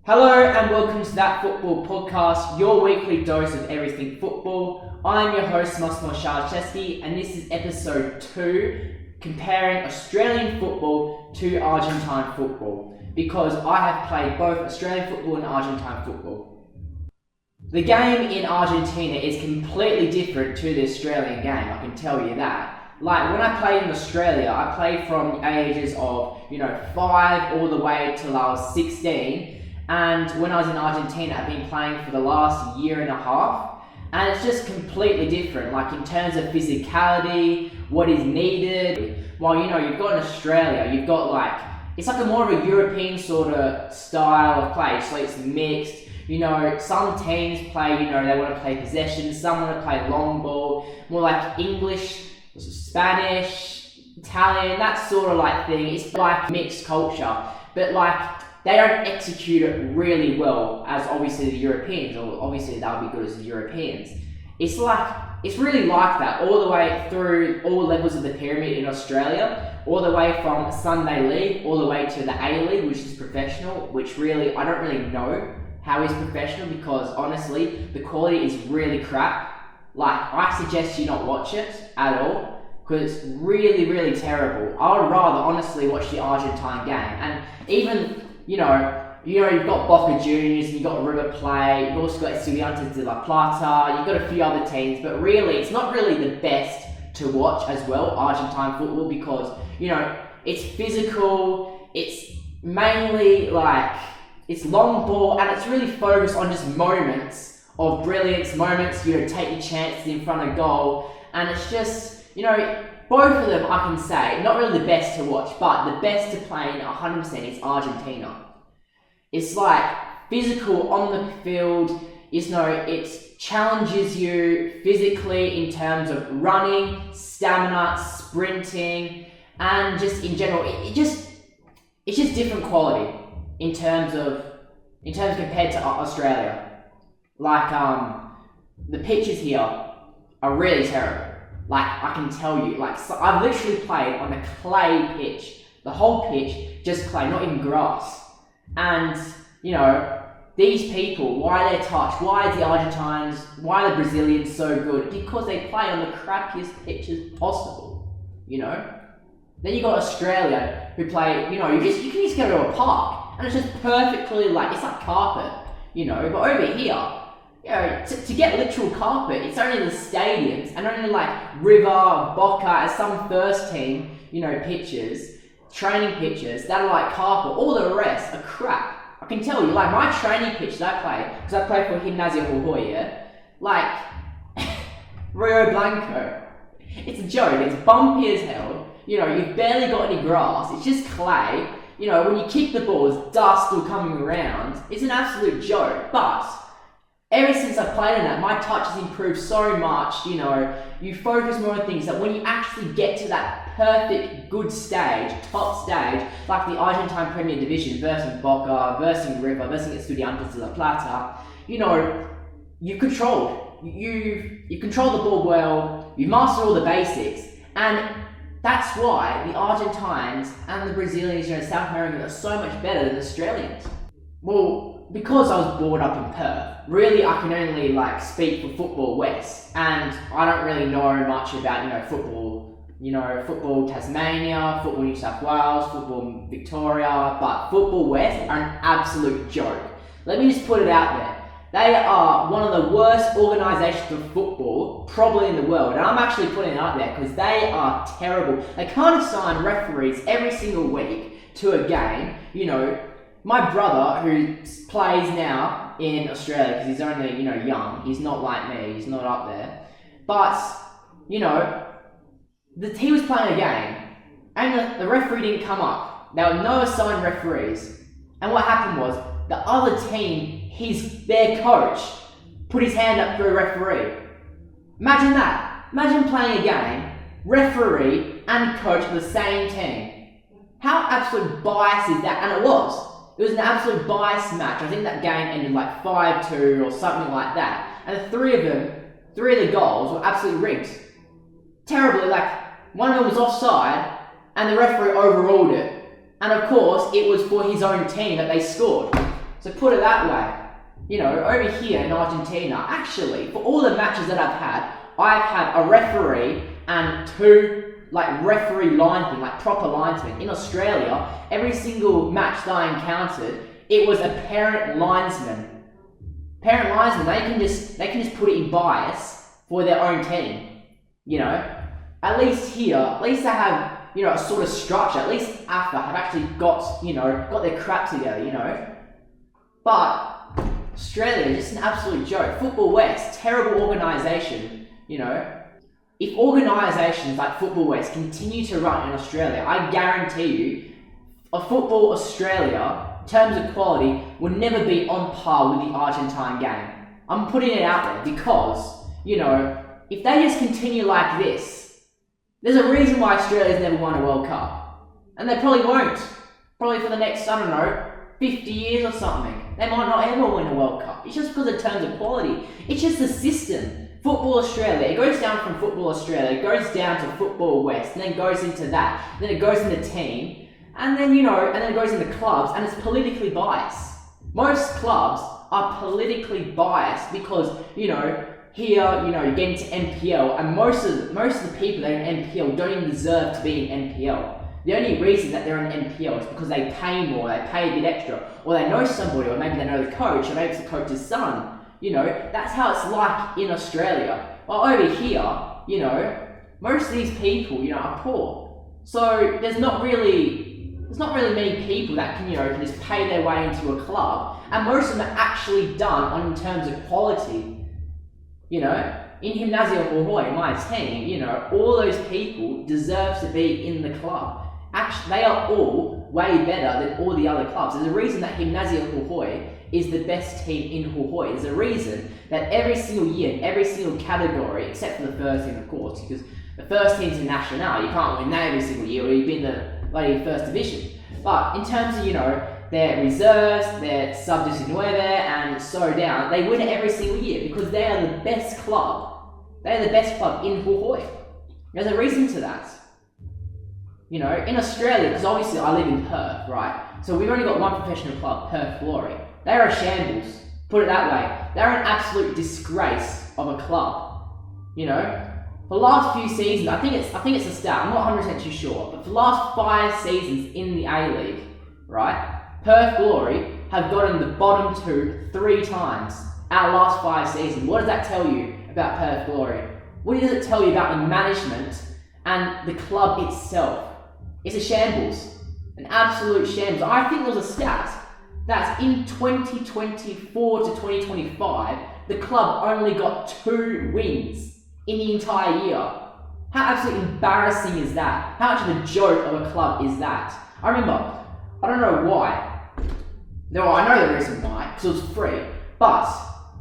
Hello and welcome to That Football Podcast, your weekly dose of everything football. I'm your host, Massimo Sharcheski, and this is episode 2, comparing Australian football to Argentine football, because I have played both Australian football and Argentine football. The game in Argentina is completely different to the Australian game, I can tell you that. Like, when I played in Australia, I played from the ages of, 5 all the way till I was 16. And when I was in Argentina, I've been playing for the last year and a half. And it's just completely different, like in terms of physicality, what is needed. While, you've got in Australia, you've got it's like a more of a European sort of style of play. So it's mixed. Some teams play, they want to play possession. Some want to play long ball, more like English, Spanish, Italian, that sort of thing. It's like mixed culture. But they don't execute it really well as obviously the Europeans, or obviously they'll be good as the Europeans. It's really like that all the way through all levels of the pyramid in Australia, all the way from Sunday League, all the way to the A-League, which is professional, which really, I don't really know how is professional, because honestly, the quality is really crap. I suggest you not watch it at all, because it's really, really terrible. I would rather honestly watch the Argentine game, and even you've got Boca Juniors, you've got River Plate, you've also got Estudiantes de La Plata, you've got a few other teams, but really, it's not really the best to watch as well, Argentine football, because, it's physical, it's mainly it's long ball, and it's really focused on just moments of brilliance, moments, take your chances in front of goal, and it's just, both of them, I can say, not really the best to watch, but the best to play in 100% is Argentina. It's physical on the field, it challenges you physically in terms of running, stamina, sprinting, and just in general, it's just different quality in terms compared to Australia. The pitches here are really terrible. I can tell you, so I've literally played on a clay pitch, the whole pitch, just clay, not even grass. And, these people, why they're touched, why the Argentines, why the Brazilians so good? Because they play on the crappiest pitches possible, Then you got Australia, who play, you can just go to a park, and it's just perfectly, it's like carpet, but over here, to get literal carpet, it's only the stadiums, and only River, Boca, as some first team, pitches, training pitches, that are carpet. All the rest are crap. I can tell you, my training pitch that I play, because I play for Gimnasia Jujuy, Rio Blanco. It's a joke, it's bumpy as hell, you've barely got any grass, it's just clay, when you kick the ball, there's dust still coming around, it's an absolute joke, but ever since I've played in that, my touch has improved so much, you focus more on things that when you actually get to that perfect, good stage, top stage, like the Argentine Premier Division versus Boca, versus River, versus Estudiantes de La Plata, you've controlled. You've controlled the ball well, you've mastered all the basics, and that's why the Argentines and the Brazilians, South Americans are so much better than the Australians. Well, because I was brought up in Perth, really I can only speak for Football West, and I don't really know much about football Tasmania, football New South Wales, football Victoria, but Football West are an absolute joke. Let me just put it out there. They are one of the worst organisations of football probably in the world, and I'm actually putting it out there because they are terrible. They can't assign referees every single week to a game, My brother, who plays now in Australia, because he's only, young, he's not like me, he's not up there, but, he was playing a game, and the referee didn't come up. There were no assigned referees, and what happened was, the other team, their coach, put his hand up for a referee. Imagine that. Imagine playing a game, referee and coach for the same team. How absolute bias is that? And it was. It was an absolute biased match. I think that game ended 5-2 or something like that. And the three of the goals were absolutely rigged. Terribly, one of them was offside, and the referee overruled it. And of course, it was for his own team that they scored. So put it that way. Over here in Argentina, actually, for all the matches that I've had a referee and two referee linesmen, proper linesmen. In Australia, every single match that I encountered, it was a parent linesman. Parent linesman, they can just put it in bias for their own team. At least here, they have a sort of structure. At least AFA have actually got their crap together. But Australia is just an absolute joke. Football West, terrible organisation. If organisations like Football West continue to run in Australia, I guarantee you, a Football Australia, in terms of quality, will never be on par with the Argentine game. I'm putting it out there because, if they just continue like this, there's a reason why Australia's never won a World Cup. And they probably won't. Probably for the next, 50 years or something. They might not ever win a World Cup. It's just because of terms of quality. It's just the system. Football Australia, it goes down from Football Australia, it goes down to Football West, and then goes into that, then it goes into team, and then and then it goes into clubs, and it's politically biased. Most clubs are politically biased because, here, you get into NPL, and most of the people that are in NPL don't even deserve to be in NPL. The only reason that they're in NPL is because they pay more, they pay a bit extra, or they know somebody, or maybe they know the coach, or maybe it's the coach's son. That's how it's like in Australia. Well, over here, most of these people, are poor. So there's not really many people that can just pay their way into a club, and most of them are actually done in terms of quality. In Gimnasia Jujuy, my team, all those people deserve to be in the club. Actually, they are all way better than all the other clubs. There's a reason that Gimnasia Jujuy is the best team in Jujuy. There's a reason that every single year, in every single category, except for the first team, of course, because the first team's in Nacional, you can't win that every single year, or you've been in the bloody first division. But in terms of, their reserves, their sub-19, and so down, they win it every single year because they are the best club. They are the best club in Jujuy. There's a reason to that. In Australia, because obviously I live in Perth, right? So we've only got one professional club, Perth Glory. They are a shambles. Put it that way. They're an absolute disgrace of a club. For the last few seasons, I think it's a stat. I'm not 100% too sure, but for the last 5 seasons in the A-League, right? Perth Glory have gotten the bottom 2 3 times out of the last 5 seasons. What does that tell you about Perth Glory? What does it tell you about the management and the club itself? It's a shambles. An absolute shambles. I think there was a stat that in 2024 to 2025, the club only got 2 wins in the entire year. How absolutely embarrassing is that? How much of a joke of a club is that? I remember, I don't know why. No, I know the reason why, because it was free. But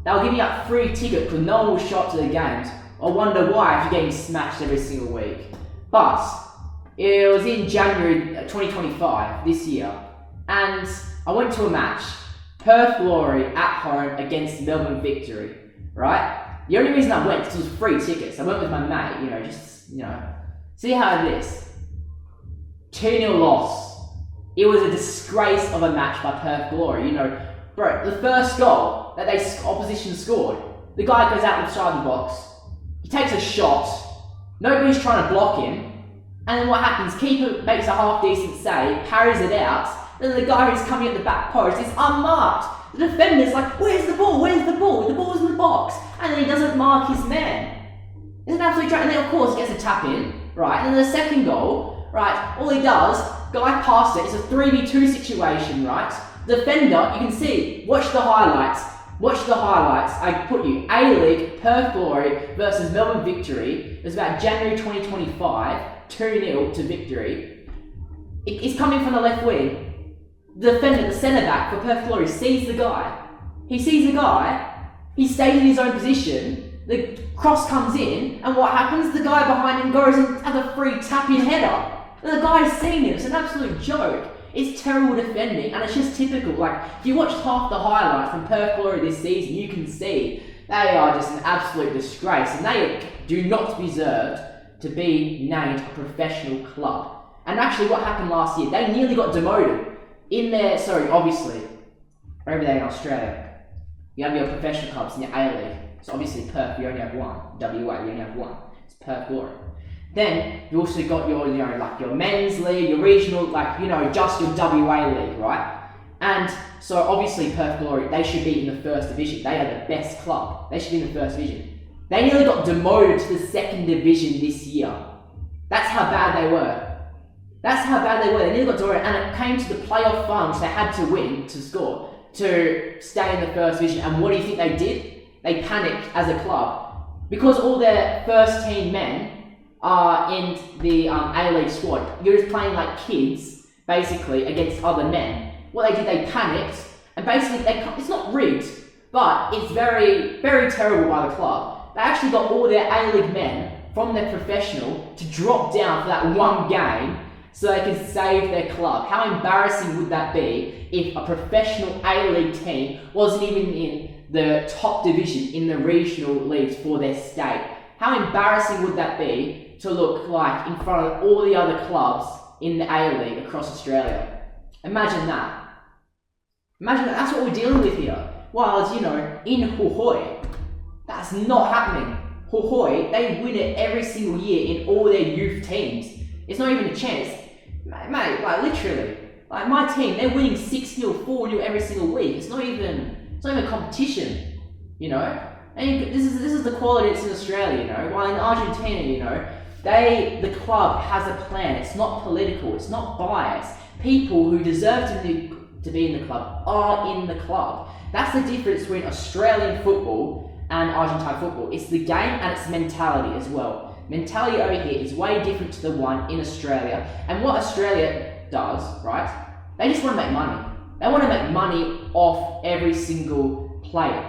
they were giving out free tickets because no one will show up to the games. I wonder why if you're getting smashed every single week. But it was in January 2025, this year. And I went to a match, Perth Glory at home against Melbourne Victory, right? The only reason I went was because it was free tickets. I went with my mate, see how it is. 2-0 loss. It was a disgrace of a match by Perth Glory. Bro, the first goal that opposition scored, the guy goes out inside the box, he takes a shot, nobody's trying to block him, and then what happens? Keeper makes a half-decent save, parries it out, then the guy who's coming at the back post is unmarked. The defender's like, where's the ball? Where's the ball? The ball's in the box. And then he doesn't mark his man. It's an absolute joke. And then, of course, he gets a tap in, right? And then the second goal, right, all he does, guy passed it. It's a 3v2 situation, right? The defender, you can see, watch the highlights. Watch the highlights. I put you, A-League, Perth Glory versus Melbourne Victory. It was about January 2025, 2-0 to Victory. It's coming from the left wing. The defender, the centre-back for Perth Glory, sees the guy. He sees the guy, he stays in his own position, the cross comes in, and what happens? The guy behind him goes and has a free tap-in header. And the guy's seen it. It's an absolute joke. It's terrible defending, and it's just typical. If you watch half the highlights from Perth Glory this season, you can see they are just an absolute disgrace, and they do not deserve to be named a professional club. And actually what happened last year, they nearly got demoted. Obviously, over there in Australia, you have your professional clubs in your A-League. So obviously Perth, you only have one. WA, you only have one. It's Perth Glory. Then you also got your, like your men's league, your regional, just your WA league, right? And so obviously Perth Glory, they should be in the first division. They are the best club. They should be in the first division. They nearly got demoted to the second division this year. That's how bad they were. They nearly got demoted, and it came to the playoff final, which they had to win to score to stay in the first division. And what do you think they did? They panicked as a club because all their first team men are in the A-League squad. You're just playing like kids, basically, against other men. What they did, they panicked, and basically, it's not rigged, but it's very, very terrible by the club. They actually got all their A-League men from their professional to drop down for that one game so they can save their club. How embarrassing would that be if a professional A-League team wasn't even in the top division in the regional leagues for their state? How embarrassing would that be to look like in front of all the other clubs in the A-League across Australia? Imagine that. That's what we're dealing with here. While, in Hohoi, that's not happening. Hohoi, they win it every single year in all their youth teams. It's not even a chance. Mate, literally. My team, they're winning 6-0, 4-0 every single week. It's not even a competition, And this is the quality that's in Australia, While in Argentina, the club has a plan. It's not political. It's not biased. People who deserve to be in the club are in the club. That's the difference between Australian football and Argentine football. It's the game and its mentality as well. Mentality over here is way different to the one in Australia. And what Australia does, right? They just want to make money. They want to make money off every single player.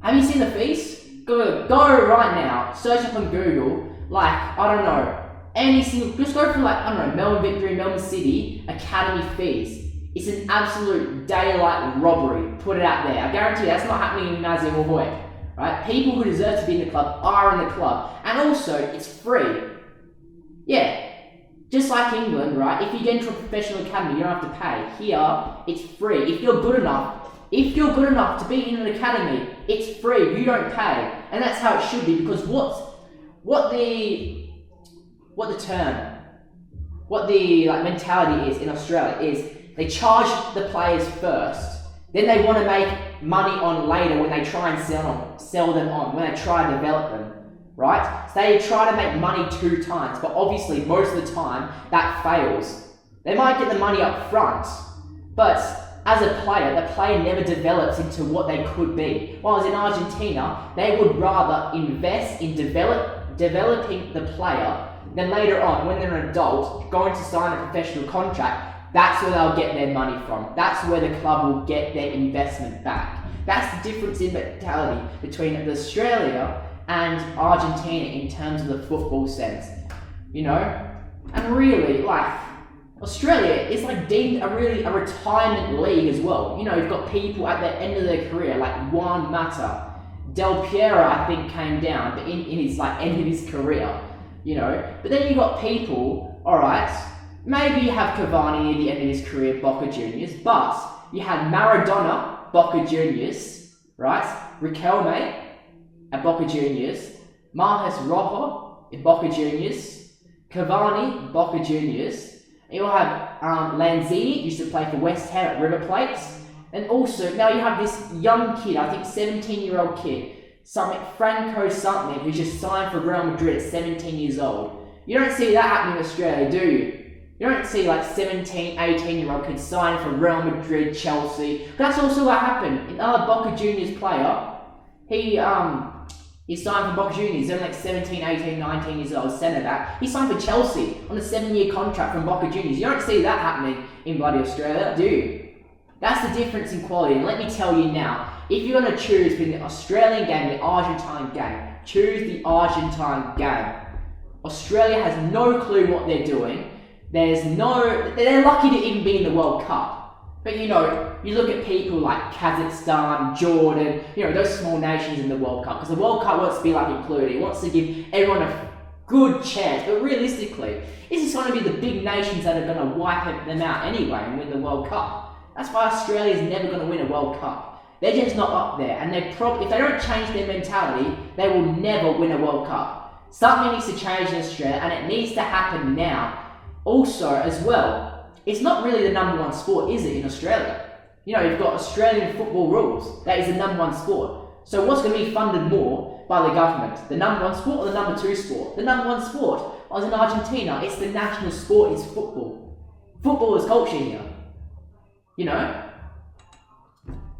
Have you seen the fees? Go right now, search up on Google, just go for Melbourne Victory, Melbourne City, academy fees. It's an absolute daylight robbery. Put it out there. I guarantee you that's not happening in Nazi or Hoyt. Right? People who deserve to be in the club are in the club. And also, it's free. Yeah. Just like England, right? If you get into a professional academy, you don't have to pay. Here, it's free. If you're good enough to be in an academy, it's free. You don't pay. And that's how it should be, because what the mentality is in Australia is they charge the players first, then they want to make money on later when they try and sell them on, when they try and develop them, right? So they try to make money 2 times, but obviously most of the time that fails. They might get the money up front, but as a player, the player never develops into what they could be. Whereas in Argentina, they would rather invest in developing the player than later on, when they're an adult, going to sign a professional contract. That's where they'll get their money from. That's where the club will get their investment back. That's the difference in mentality between Australia and Argentina in terms of the football sense. And really, Australia is deemed a retirement league as well. You've got people at the end of their career, like Juan Mata. Del Piero, I think, came down but in his end of his career. But then you've got people, alright, maybe you have Cavani near the end of his career, Boca Juniors, but you had Maradona, Boca Juniors, right? Riquelme at Boca Juniors, Marcos Rojo in Boca Juniors, Cavani, Boca Juniors. You'll have Lanzini, used to play for West Ham at River Plate. And also, now you have this young kid, I think 17-year-old kid, Franco something, who just signed for Real Madrid at 17 years old. You don't see that happening in Australia, do you? You don't see 17, 18-year-old kids signing for Real Madrid, Chelsea. But that's also what happened. Another Boca Juniors player, he signed for Boca Juniors. He's only 17, 18, 19 years old, centre back. He signed for Chelsea on a 7-year contract from Boca Juniors. You don't see that happening in bloody Australia, do you? That's the difference in quality. And let me tell you now, if you're going to choose between the Australian game and the Argentine game, choose the Argentine game. Australia has no clue what they're doing. They're lucky to even be in the World Cup. But you look at people like Kazakhstan, Jordan, those small nations in the World Cup, because the World Cup wants to be included. It wants to give everyone a good chance. But realistically, this is going to be the big nations that are going to wipe them out anyway and win the World Cup. That's why Australia is never going to win a World Cup. They're just not up there, and if they don't change their mentality, they will never win a World Cup. Something needs to change in Australia, and it needs to happen now. Also, as well, it's not really the number one sport, is it, in Australia? You know, you've got Australian football rules. That is the number one sport. So what's going to be funded more by the government? The number one sport or the number two sport? The number one sport. I was in Argentina. It's the national sport is football. Football is culture here. You know?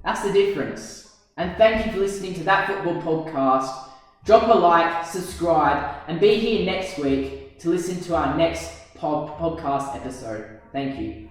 That's the difference. And thank you for listening to That Football Podcast. Drop a like, subscribe, and be here next week to listen to our next podcast episode. Thank you.